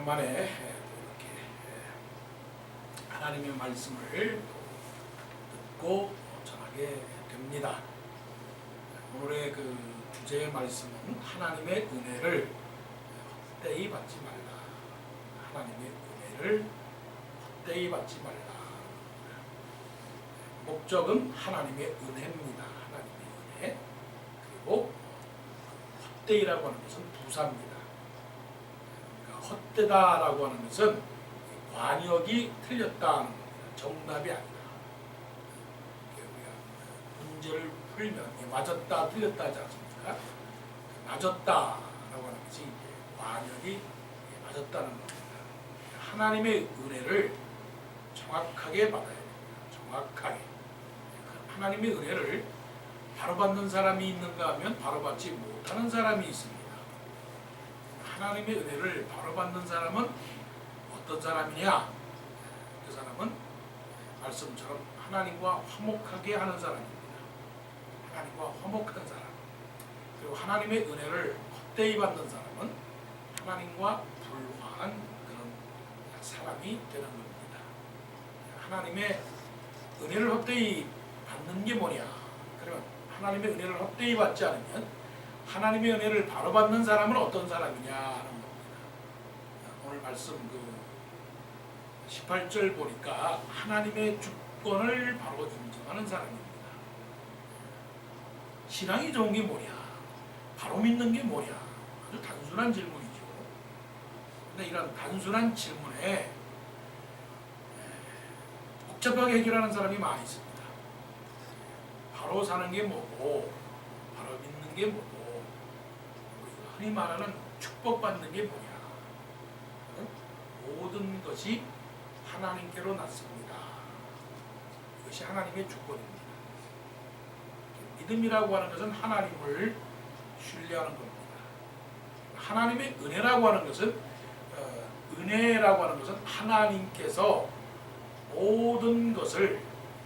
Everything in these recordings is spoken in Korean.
오랜만에 이렇게 하나님의 말씀을 듣고 전하게 됩니다. 오늘의 그 주제의 말씀은 하나님의 은혜를 헛되이 받지 말라. 하나님의 은혜를 헛되이 받지 말라. 목적은 하나님의 은혜입니다. 하나님의 은혜. 그리고 헛되이라고 하는 것은 부사입니다. 그러니까 헛되다라고 하는 것은 관역이 틀렸다는 겁니다. 정답이 아니다. 우리가 문제를 풀면 맞았다 틀렸다 하지 않습니까? 맞았다라고 하는 것이 관역이 맞았다는 겁니다. 하나님의 은혜를 정확하게 받아야 됩니다. 정확하게. 하나님의 은혜를 바로 받는 사람이 있는가 하면 바로 받지 못하는 사람이 있습니다. 하나님의 은혜를 바로 받는 사람은 어떤 사람이냐? 그 사람은 말씀처럼 하나님과 화목하게 하는 사람입니다. 하나님과 화목한 사람. 그리고 하나님의 은혜를 헛되이 받는 사람은 하나님과 불화한 그런 사람이 되는 겁니다. 하나님의 은혜를 헛되이 받는 게 뭐냐? 그러면 하나님의 은혜를 헛되이 받지 않으면 하나님의 은혜를 바로 받는 사람은 어떤 사람이냐 하는 겁니다. 오늘 말씀 18절 보니까 하나님의 주권을 바로 인정하는 사람입니다. 신앙이 좋은 게 뭐냐? 바로 믿는 게 뭐냐? 아주 단순한 질문이죠. 그런데 이런 단순한 질문에 복잡하게 해결하는 사람이 많이 있습니다. 바로 사는 게 뭐고, 바로 믿는 게 뭐고, 흔히 말하는 축복받는 게 뭐냐? 모든 것이 하나님께로 났습니다. 이것이 하나님의 주권입니다. 믿음이라고 하는 것은 하나님을 신뢰하는 겁니다. 하나님의 은혜라고 하는 것은 하나님께서 모든 것을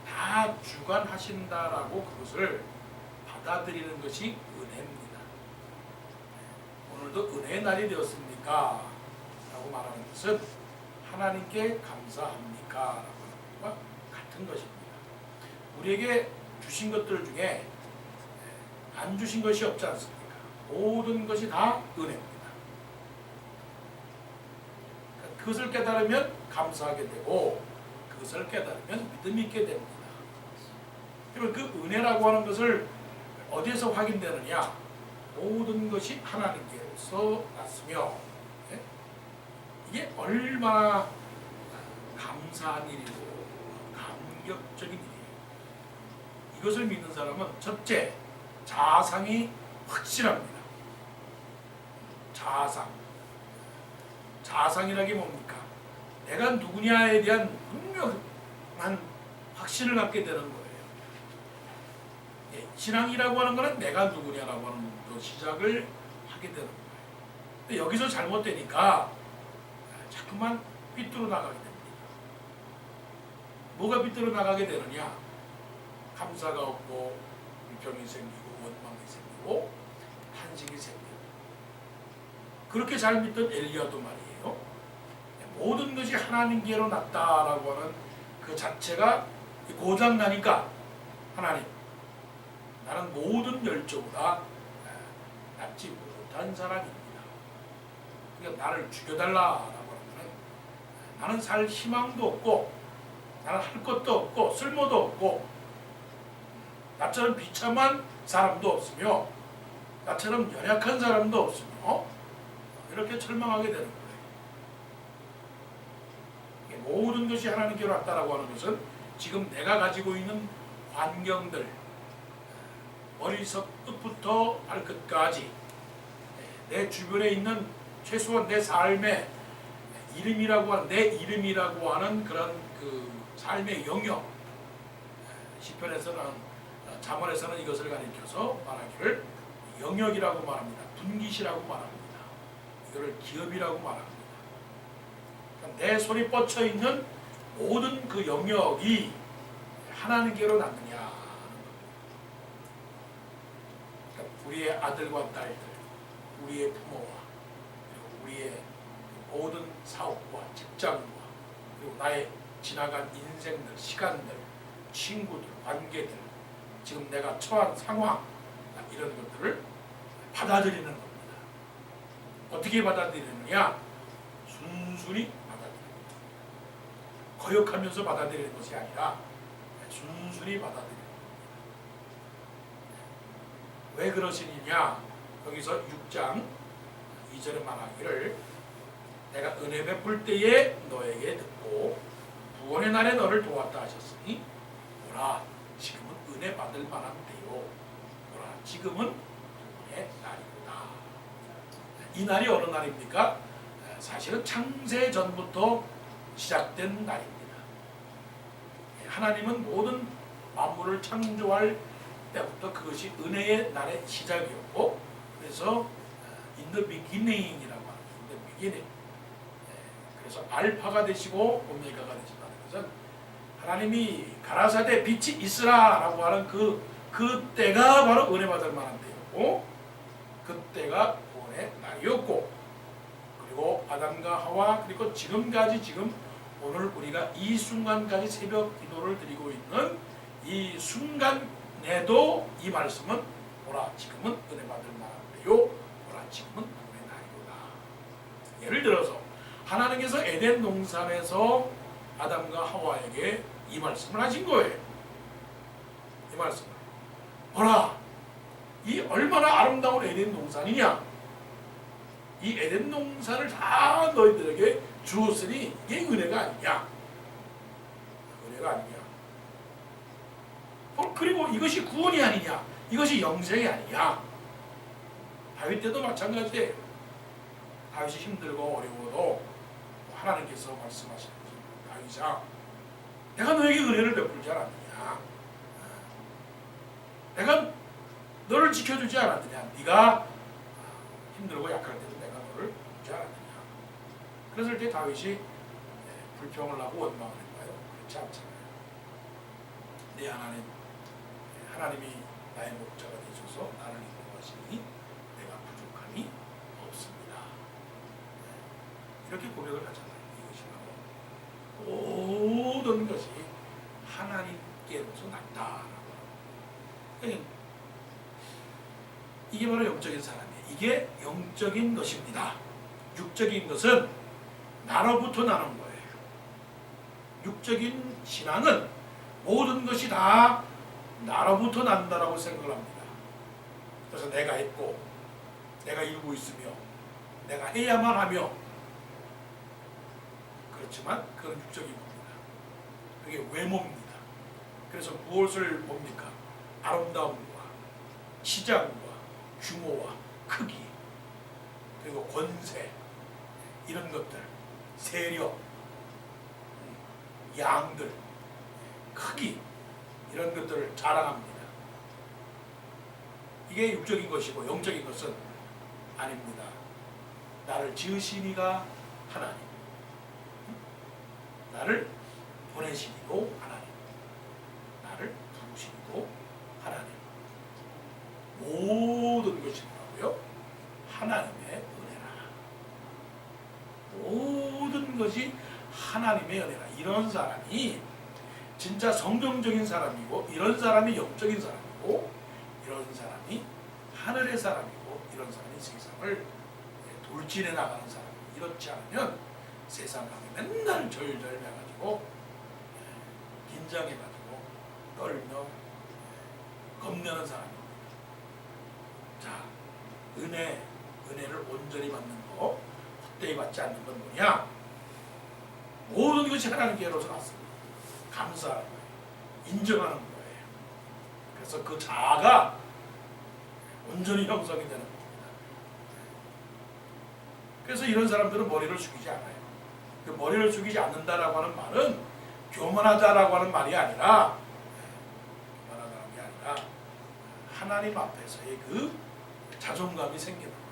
다 주관하신다라고 그것을 받아들이는 것이 은혜입니다. 오늘도 은혜의 날이 되었습니까? 라고 말하는 것은 하나님께 감사합니까? 라고 하는 것과 같은 것입니다. 우리에게 주신 것들 중에 안 주신 것이 없지 않습니까? 모든 것이 다 은혜입니다. 그것을 깨달으면 감사하게 되고 그것을 깨달으면 믿음이 있게 됩니다. 그러면 그 은혜라고 하는 것을 어디에서 확인되느냐? 모든 것이 하나님께서 났으며 이게 얼마나 감사한 일이고 감격적인 일이에요. 이것을 믿는 사람은 첫째, 자상이 확실합니다. 자상이라는 게 뭡니까? 내가 누구냐에 대한 분명한 확신을 갖게 되는 거예요. 신앙이라고 하는 것은 내가 누구냐라고 하는 것부터 시작을 하게 되는 거예요. 근데 여기서 잘못되니까 자꾸만 삐뚤어 나가게 됩니다. 뭐가 삐뚤어 나가게 되느냐? 감사가 없고 불평이 생기고 원망이 생기고 탄식이 생기고 그렇게 잘 믿던 엘리야도 말이에요. 모든 것이 하나님께로 났다라고 하는 그 자체가 고장나니까 하나님 나는 모든 열조보다 낫지 못한 사람입니다. 그러니까 나를 죽여달라라고 하면 나는 살 희망도 없고 나는 할 것도 없고 쓸모도 없고 나처럼 비참한 사람도 없으며 나처럼 연약한 사람도 없으며 이렇게 절망하게 되는 거예요. 모든 것이 하나님께로 왔다라고 하는 것은 지금 내가 가지고 있는 환경들 머리석 끝부터 발끝까지 내 주변에 있는 최소한 내 삶의 이름이라고 하는 내 이름이라고 하는 그런 그 삶의 영역 시편에서는 잠언에서는 이것을 가리켜서 말하기를 영역이라고 말합니다. 분깃이라고 말합니다. 이거를 기업이라고 말합니다. 그러니까 내 손이 뻗쳐 있는 모든 그 영역이 하나님께로 났느냐. 그러니까 우리의 아들과 딸들, 우리의 부모와 그리고 우리의 모든 사업과 직장과 그리고 나의 지나간 인생들, 시간들, 친구들, 관계들, 지금 내가 처한 상황 이런 것들을 받아들이는 겁니다. 어떻게 받아들이느냐? 순순히 받아들입니다. 거역하면서 받아들이는 것이 아니라 순순히 받아들이는 겁니다. 왜 그러시느냐? 여기서 6장 2절에 말하기를 내가 은혜 베풀 때에 너에게 듣고 구원의 날에 너를 도왔다 하셨으니 보라 지금은 은혜 받을 만한 때요. 보라 지금은 구원의 날이구나. 이 날이 어느 날입니까? 사실은 창세 전부터 시작된 날입니다. 하나님은 모든 만물을 창조할 때부터 그것이 은혜의 날의 시작이었고, 그래서 in the beginning이라고 하는 in the beginning. 그래서 알파가 되시고 오메가가 되신다는 것은 하나님이 가라사대 빛이 있으라라고 하는 그 때가 바로 은혜 받을 만한 때였고, 그때가 구원의 날이었고, 그리고 아담과 하와 그리고 지금까지 지금 오늘 우리가 이 순간까지 새벽 기도를 드리고 있는 이 순간에도 이 말씀은 보라 지금은 은혜 받을 만한 때요. 보라 지금은 구원의 날이로다. 예를 들어서 하나님께서 에덴 동산에서 아담과 하와에게 이 말씀을 하신 거예요. 이 말씀을 보라 이 얼마나 아름다운 에덴 동산이냐. 이 에덴 동산을 다 너희들에게 주었으니 이게 은혜가 아니냐. 은혜가 아니냐. 그리고 이것이 구원이 아니냐. 이것이 영생이 아니냐. 다윗 때도 마찬가지예요. 다윗이 힘들고 어려워도 하나님께서 말씀하시는 다윗아 내가 너에게 은혜를 베풀지 않았느냐. 내가 너를 지켜주지 않았느냐. 네가 힘들고 약할 때도 내가 너를 주지 않았느냐. 그랬을 때 다윗이 불평을 하고 원망을 했나요? 그렇지 않잖아요. 네 하나님, 하나님이 나의 목자가 되셔서 나를 인도하시니 내가 부족함이 없습니다. 이렇게 고백을 하잖아요. 이것이 바로 모든 것이 하나님께로서 났다라고. 이게 바로 영적인 사람이에요. 이게 영적인 것입니다. 육적인 것은 나로부터 나는 거예요. 육적인 신앙은 모든 것이 다 나로부터 난다라고 생각을 합니다. 그래서 내가 했고 내가 이루고 있으며 내가 해야만 하며, 그렇지만 그건 육적인 겁니다. 그게 외모입니다. 그래서 무엇을 봅니까? 아름다움과 시장과 규모와 크기 그리고 권세 이런 것들, 세력, 양들, 크기 이런 것들을 자랑합니다. 이게 육적인 것이고 영적인 것은 아닙니다. 나를 지으시니가 하나님, 나를 보내시니도 하나님, 나를 부르시니도 하나님. 모든 것이 뭐라고요? 하나님의 은혜라. 모든 것이 하나님의 은혜라. 이런 사람이 진짜 성경적인 사람이고, 이런 사람이 영적인 사람이고, 이런 사람이 하늘의 사람이고, 이런 사람이 세상을 돌진해 나가는 사람. 이렇지 않으면 세상에 맨날 절절해가지고 긴장해가지고 떨며 겁내는 사람입니다. 자, 은혜를 온전히 받는 거, 헛되이 받지 않는 건 뭐냐? 모든 것이 하나님께로서 났습니다. 감사하는 거예요. 인정하는 거예요. 그래서 그 자아가 온전히 형성이 되는 겁니다. 그래서 이런 사람들은 머리를 숙이지 않아요. 그 머리를 숙이지 않는다라고 하는 말은 교만하다라고 하는 말이 아니라, 교만하다는 게 아니라 하나님 앞에서의 그 자존감이 생기는 거예요.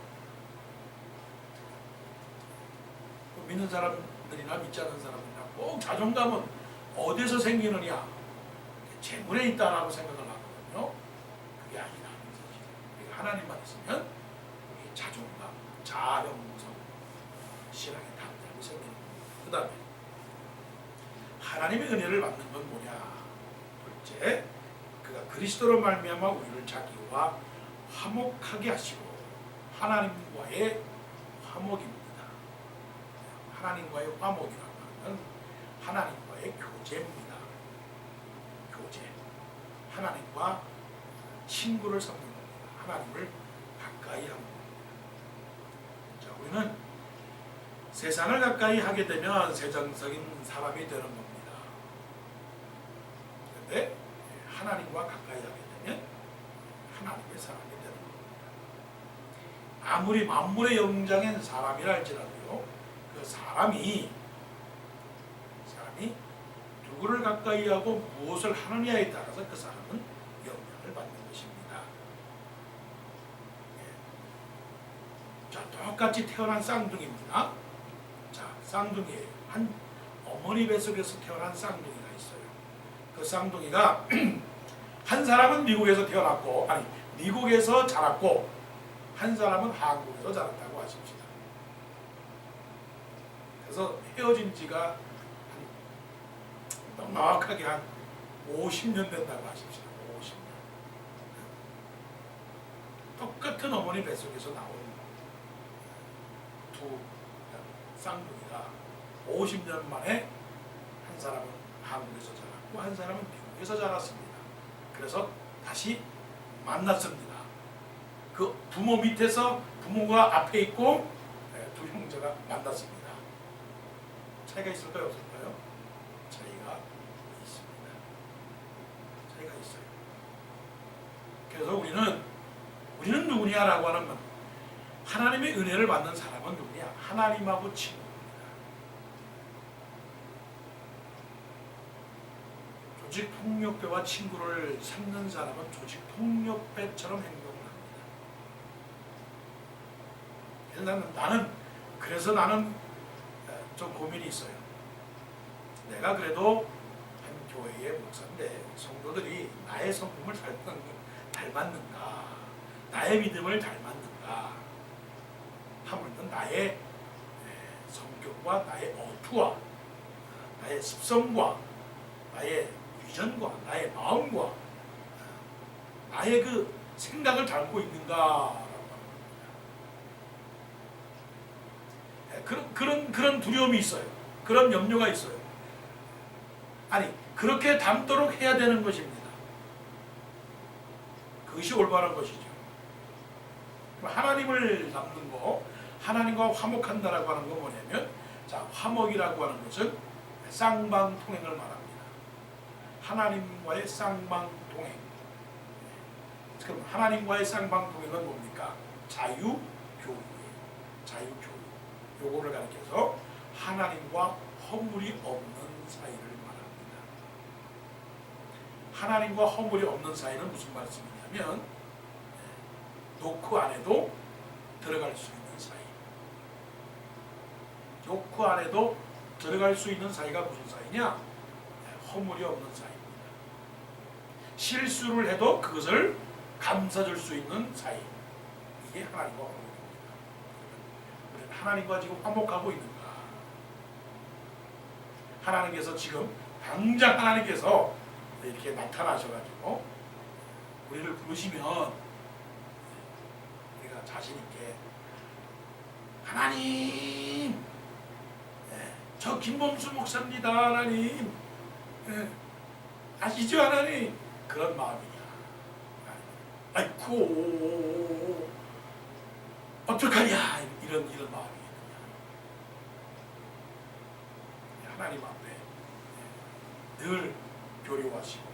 믿는 사람들이나 믿지 않는 사람들이나 꼭 자존감은 어디서 생기느냐? 재물에 있다라고 생각을 하거든요. 그게 아니라 우리가 하나님만 있으면 자존감, 자아형성, 신앙의 담대함이 생기는 그 다음에 하나님의 은혜를 받는 건 뭐냐? 둘째, 그가 그리스도로 말미암아 우리를 자기와 화목하게 하시고 하나님과의 화목입니다. 하나님과의 화목이라는 것은 하나님과의 교제입니다. 교제. 하나님과 친구를 삼는 겁니다. 하나님을 가까이 하는 겁니다. 자, 우리는 세상을 가까이 하게 되면 세상적인 사람이 되는 겁니다. 그런데 하나님과 가까이 하게 되면 하나님의 사람이 되는 겁니다. 아무리 만물의 영장인 사람이라 할지라도요, 그 사람이 누구를 가까이 하고 무엇을 하느냐에 따라서 그 사람은 영향을 받는 것입니다. 자, 똑같이 태어난 쌍둥이입니다. 자, 쌍둥이에요. 한 어머니 뱃속에서 태어난 쌍둥이가 있어요. 그 쌍둥이가 한 사람은 미국에서 태어났고, 아니 미국에서 자랐고, 한 사람은 한국에서 자랐다고 하십시다. 그래서 헤어진 지가 넉넉하게 한 50년 된다고 하십시다. 50년. 똑같은 어머니 뱃속에서 나온 두 쌍둥이가 50년 만에 한 사람은 한국에서 자랐고 한 사람은 미국에서 자랐습니다. 그래서 다시 만났습니다. 그 부모 밑에서 부모가 앞에 있고 두 형제가 만났습니다. 차이가 있을까요? 없을까요? 차이가 있습니다. 차이가 있어요. 그래서 우리는 누구냐라고 하는 하나님의 은혜를 받는 사람은 누구냐? 하나님하고 친구입니다. 조직 폭력배와 친구를 삼는 사람은 조직 폭력배처럼 행동을 합니다. 그래서 나는 좀 고민이 있어요. 내가 그래도 한 교회의 목사인데 성도들이 나의 성품을 닮았는가, 나의 믿음을 닮았는가, 하물며 나의 성격과 나의 어투와 나의 습성과 나의 비전과 나의 마음과 나의 그 생각을 닮고 있는가라고 합니다. 그런 두려움이 있어요. 그런 염려가 있어요. 아니, 그렇게 닮도록 해야 되는 것입니다. 그것이 올바른 것이죠. 하나님을 닮는 거, 하나님과 화목한다라고 하는 건 뭐냐면, 자, 화목이라고 하는 것은 쌍방통행을 말합니다. 하나님과의 쌍방통행. 그럼 하나님과의 쌍방통행은 뭡니까? 자유교육이에요. 자유교육. 요거를 가리켜서 하나님과 허물이 없는 사이를 말합니다. 하나님과 허물이 없는 사이는 무슨 말씀이냐면 노크 안에도 들어갈 수 있는 사이. 노크 안에도 들어갈 수 있는 사이가 무슨 사이냐? 허물이 없는 사이입니다. 실수를 해도 그것을 감싸줄 수 있는 사이. 이게 하나님과 허물입니다. 우리는 하나님과 지금 화목하고 있는가? 하나님께서 지금 당장 하나님께서 이렇게 나타나셔가지고 우리를 부르시면 우리가 자신 있게 하나님, 저 김범수 목사입니다. 하나님, 아시죠 하나님? 그런 마음이냐? 아이쿠 어떡하냐? 이런 마음이겠느냐? 하나님 앞에 늘 교류하시고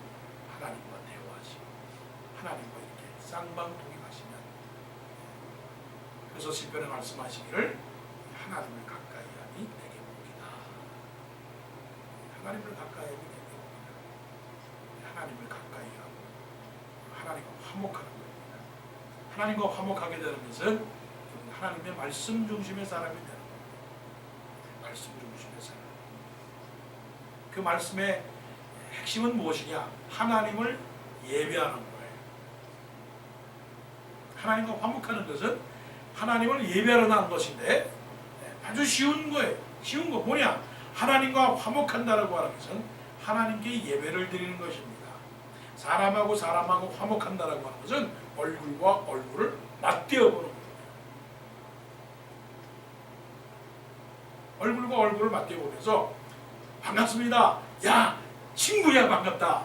하나님과 대화하시고 하나님과 이렇게 쌍방통행하시면, 그래서 시편에 말씀하시기를 하나님을 가까이 하니 내게 복이다. 하나님을 가까이 하니 내게 복이다. 하나님을 가까이 하고 하나님과 화목하는 겁니다. 하나님과 화목하게 되는 것은 하나님의 말씀 중심의 사람이 되는 겁니다. 말씀 중심의 사람. 그 말씀의 핵심은 무엇이냐? 하나님을 예배하는 거예요. 하나님과 화목하는 것은 하나님을 예배하러 나온 것인데 아주 쉬운 거예요. 쉬운 거 뭐냐? 하나님과 화목한다라고 하는 것은 하나님께 예배를 드리는 것입니다. 사람하고 사람하고 화목한다라고 하는 것은 얼굴과 얼굴을 맞대어 보는 겁니다. 얼굴과 얼굴을 맞대어 보면서 반갑습니다. 야, 친구야, 반갑다.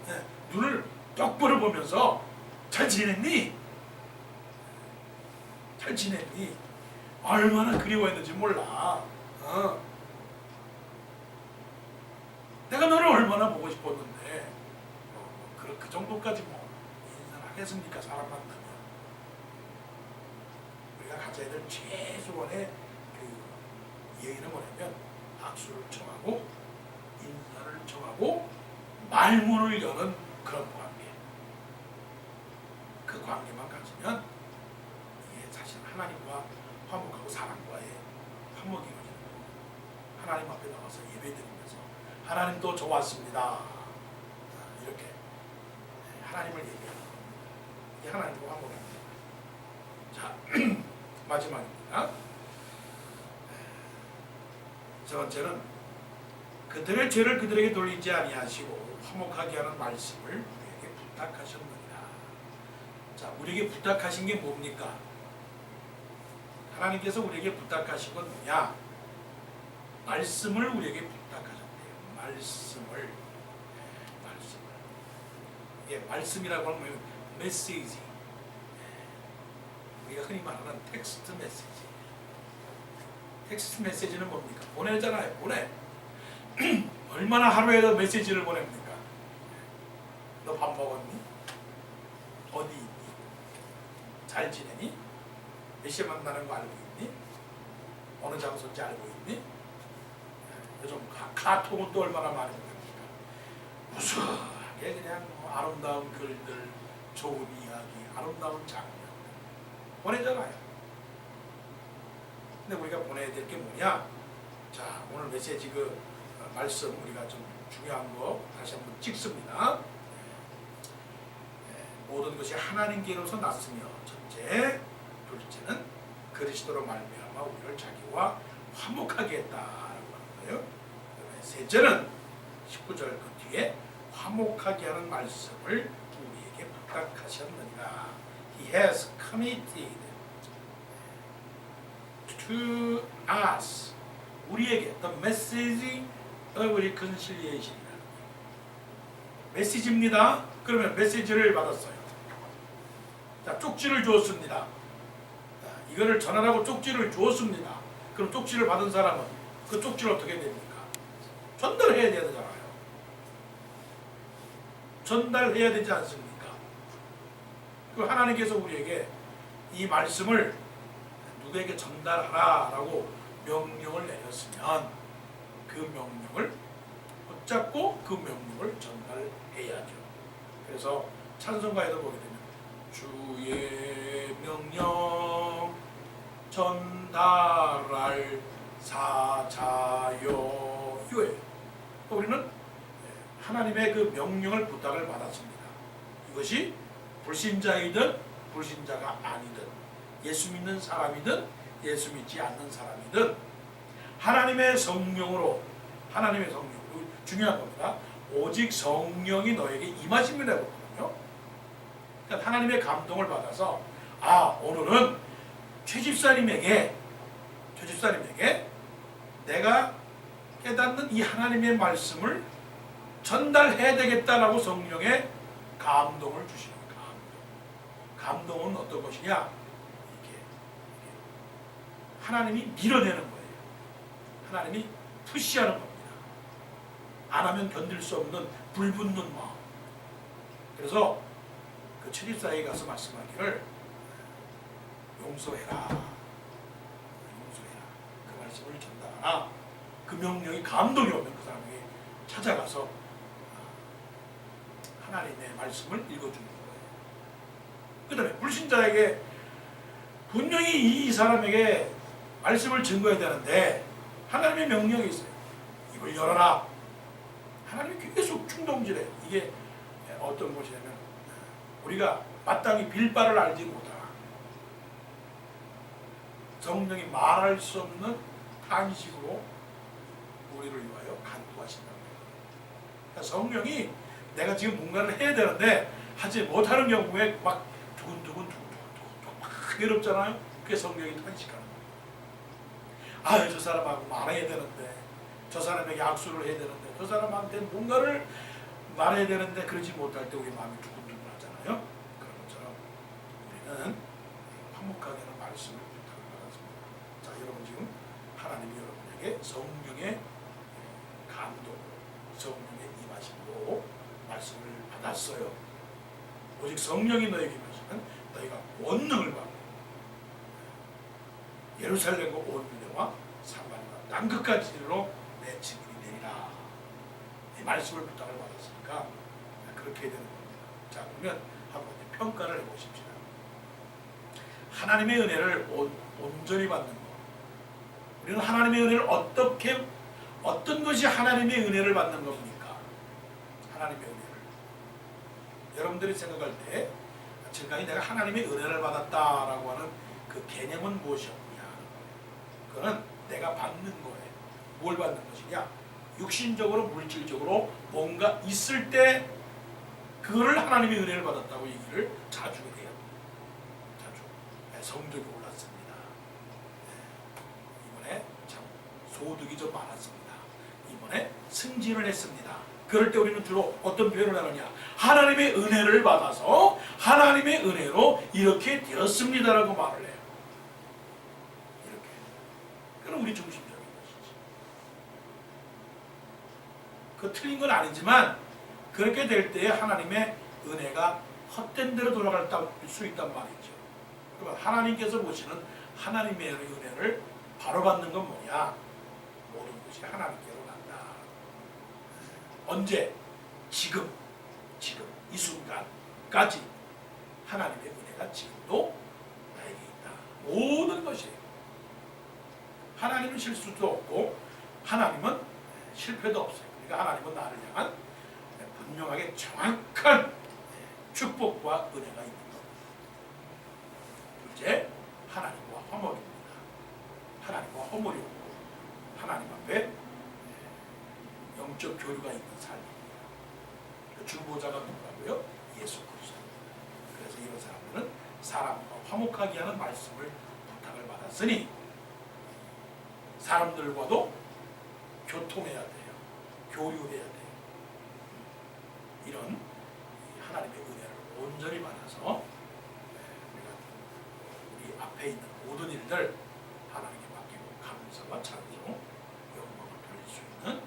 네, 눈을 똑바로 보면서 잘 지냈니? 잘 지냈니? 얼마나 그리워했는지 몰라. 내가 너를 얼마나 보고 싶었는데 그 정도까지 뭐 인사를 하겠습니까? 사람 만나면 우리가 가져야 될 최소한의 그 예의는 뭐냐면 악수를 청하고 인사를 청하고 말문을 여는 그런 관계. 그 관계만 가지면 이게 사실 하나님과 화목하고 사람과의 화목이 이루어지는 거예요. 하나님 앞에 나와서 예배드리면서 하나님도 저 왔습니다. 이렇게 하나님을 얘기하는 겁니다. 이게 하나님과 화목입니다. 자, 마지막입니다. 세 번째는 그들의 죄를 그들에게 돌리지 아니하시고 화목하게 하는 말씀을 우리에게 부탁하셨느니라. 자, 우리에게 부탁하신 게 뭡니까? 하나님께서 우리에게 부탁하신 건 뭐냐? 말씀을 우리에게 부탁하셨대요. 말씀을. 이게 말씀이라고 하면 뭐예요? 메시지. 우리가 흔히 말하는 텍스트 메시지. 텍스트 메시지는 뭡니까? 보내잖아요. 보내. 얼마나 하루에도 메시지를 보냅니까? 너 밥 먹었니? 어디 있니? 잘 지내니? 몇 시에 만나는 거 알고 있니? 어느 장소인지 알고 있니? 요즘 카톡은 또 얼마나 많이 보냅니까? 무수하게 그냥 뭐 아름다운 글들, 좋은 이야기, 아름다운 장면 보내잖아요. 근데 우리가 보내야 될 게 뭐냐? 자, 오늘 메시지 그 말씀 우리가 좀 중요한 거 다시 한번 찍습니다. 모든 것이 하나님께로서 났으며 첫째, 둘째는 그리스도로 말미암아 우리를 자기와 화목하게 했다라고 하는 거예요. 셋째는 19절 그 뒤에 화목하게 하는 말씀을 우리에게 부탁하셨느니라. He has committed to us, 우리에게 the message of reconciliation. 메시지입니다. 그러면 메시지를 받았어요. 자, 쪽지를 주었습니다. 이거를 전하라고 쪽지를 주었습니다. 그럼 쪽지를 받은 사람은 그 쪽지를 어떻게 됩니까? 전달해야 되잖아요. 전달해야 되지 않습니까? 그 하나님께서 우리에게 이 말씀을 누구에게 전달하라라고 명령을 내렸으면 그 명령을 붙잡고 그 명령을 전달해야죠. 그래서 찬송가에도 보게 되면 주의 명령 전달할 사자요 이거예요. 우리는 하나님의 그 명령을 부탁을 받았습니다. 이것이 불신자이든 불신자가 아니든 예수 믿는 사람이든 예수 믿지 않는 사람이든 하나님의 성령으로, 하나님의 성령, 중요한 겁니다. 오직 성령이 너에게 임하심이라 그러거든요. 그러니까 하나님의 감동을 받아서 오늘은 최집사님에게 내가 깨닫는 이 하나님의 말씀을 전달해야 되겠다라고 성령의 감동을 주시는 거예요. 감동은 어떤 것이냐? 이게 하나님이 밀어내는 거예요. 하나님이 푸시하는 겁니다. 안 하면 견딜 수 없는 불붙는 마음. 그래서 그 최집사에게 가서 말씀하기를 용서해라. 그 말씀을 전달하라. 그 명령이 감동이 오면 그 사람에게 찾아가서 하나님의 말씀을 읽어주는 거예요. 그 다음에 불신자에게 분명히 이 사람에게 말씀을 증거해야 되는데 하나님의 명령이 있어요. 입을 열어라. 하나님이 계속 충동질해요. 이게 어떤 것이냐면 우리가 마땅히 빌 바를 알지 못하라. 성령이 말할 수 없는 탄식으로 우리를 간구하신다는 거예요. 그러니까 성령이 내가 지금 뭔가를 해야 되는데 하지 못하는 경우에 막 두근두근 막 괴롭잖아요. 그게 성령이 탄식하는 거예요. 아유, 저 사람하고 말해야 되는데, 저 사람에게 약속을 해야 되는데, 저 사람한테 뭔가를 말해야 되는데 그러지 못할 때 우리 마음이 두근두근 하잖아요. 그런 것처럼 우리는 화목하게는 말씀을 부탁을 받았습니다. 자, 여러분 지금 하나님이 여러분에게 성령의 감동, 성령의 임하심으로 말씀을 받았어요. 오직 성령이 너에게 임하시면 너희가 권능을 받고 예루살렘과 온 유대와 사마리아 땅 끝까지 이르러 내 증인이 되리라. 이 말씀을 부탁을 받았으니까 그렇게 되는 겁니다. 자, 그러면 한번 평가를 해보십시다. 하나님의 은혜를 온전히 받는 것. 우리는 하나님의 은혜를 어떤 것이 하나님의 은혜를 받는 겁니까? 하나님의 은혜를. 여러분들이 생각할 때 지금까지 내가 하나님의 은혜를 받았다라고 하는 그 개념은 무엇이었느냐? 그거는 내가 받는 거예요. 뭘 받는 것이냐? 육신적으로 물질적으로 뭔가 있을 때 그거를 하나님의 은혜를 받았다고 얘기를 자주 해요. 자주. 성적이 올랐습니다. 이번에 참 소득이 좀 많았습니다. 이번에 승진을 했습니다. 그럴 때 우리는 주로 어떤 표현을 하느냐? 하나님의 은혜를 받아서 하나님의 은혜로 이렇게 되었습니다라고 말을 해요. 이렇게. 그럼 우리 중심적인 것이지. 그 틀린 건 아니지만 그렇게 될 때에 하나님의 은혜가 헛된 대로 돌아갈 수 있단 말이죠. 그러면 하나님께서 보시는 하나님의 은혜를 바로 받는 건 뭐냐? 모든 것이 하나님께로 간다. 언제? 지금 이 순간까지 하나님의 은혜가 지금도 나에게 있다. 모든 것이. 하나님은 실수도 없고 하나님은 실패도 없어요. 그러니까 하나님은 나를 향한 분명하게 정확한 축복과 은혜가 있는 겁니다. 둘째, 하나님과 화목입니다. 하나님과 화목이 없고 하나님 앞에 영적 교류가 있는 삶입니다. 그 주보자가 누구라고요? 예수 그리스도입니다. 그래서 이런 사람들은 사람과 화목하게 하는 말씀을 부탁을 받았으니 사람들과도 교통해야 돼요. 교류해야 돼요. 이런 하나님의 은혜를 온전히 받아서 우리 앞에 있는 모든 일들 하나님께 맡기고 감사와 찬송, 영광을 돌릴 수 있는